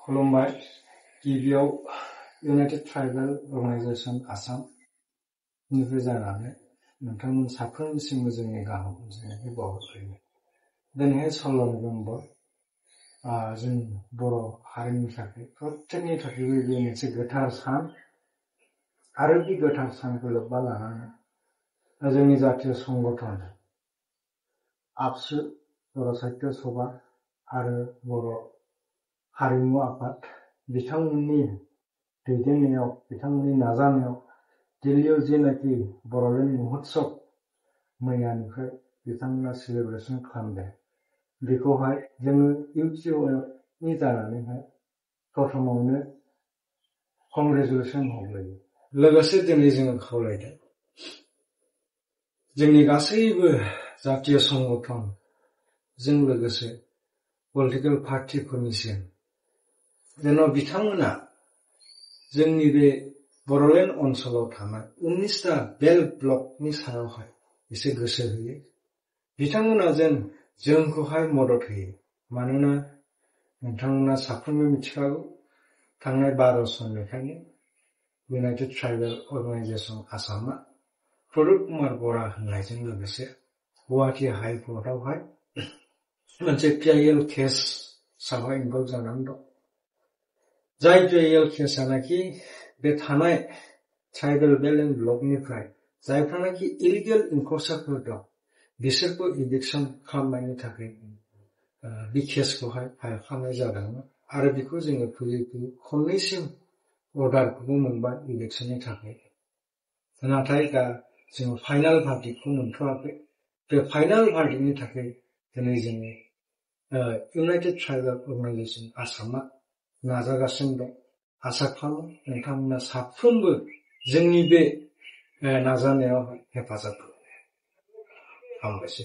खुलुमबाय गिबियाव United tribal organisation Assam निफ्राय जानानै नोंथांमोन साफ्रोमनिसिमबो जोंनि गाहाम हामलायनायखौ बावहरग्रोयो। दिनैहाय 16 नभेम्बर जों बर' हारिनि थाखाय प्रत्येकनि थाखायबो बे मोनसे गोथार सान आरो बे गोथार सानखौ लोब्बा लानानै जोंनि जातीय संगठन आबसु बर' साहित्य सभा आरो बर' हारिमु आफाद बिथांमोननि दैदेननायाव बिथांमोननि नाजानायाव दिल्लीयाव जेनाखि बर'लेण्ड महोत्सव मैयानिफ्राय बिथांमोना सेलिब्रेसन खालामदों बेखौहाय जोङो इउटिअनि जानानैहाय प्रथमावनो कंग्रेचुलेसन होग्रोयो। लोगोसे दिनै जोङो खावलायदों जोंनि गासैबो जातीय संगठन जों लोगोसे पलिटिकल पार्टिफोरनिसिम जेन बिथांमोना जोंनि बे बर'लेण्ड ओनसोलाव थानाय 19टा बेल्ट ब्लकनि सायावहाय एसे गोसो होयो। बिथांमोना जेन जोंखौहाय मदद होयो। मानोना नोंथांमोना साफ्रोमबो मिथिखागौ थांनाय 12 सननिफ्रायनो इउनाइटेड ट्राइबेल अर्गानाइजेशन आसामा प्रदीप कुमार बरा होननायजों लोगोसे गुवाहाटी हाइकर्टआवहाय मोनसे PIL केसआवहाय इनभल्व जानानै दं। जाय PIL केसआनाखि बे थानाय ट्राइबेल बेल्ट एन्ड ब्लकनिफ्राय जायफ्रानाखि इलिगेल इनक्रोचारफोर दं बिसोरखौ इभिक्सन खालामनायनि थाखाय बे केसखौहाय फाइल खालामनाय जादोंमोन आरो बेखौ जोङो फैयै खननैसिम अर्डारखौबो मोनबाय इलेक्शननि थाखाय। नाथाय दा जोङो फाइनाल भार्डिक्टखौ मोनथ'वाखै। बे फाइनाल भार्डिक्टनि थाखाय दिनै जोङो इउनाइटेड ट्राइबेल अर्गानाइजेशन आसामा नाजागासिनो दं। आसा खालामो नोंथांमोना साफ्रोमबो जोंनि बे नाजानायाव हेफाजाब होगोन। हामबायसै।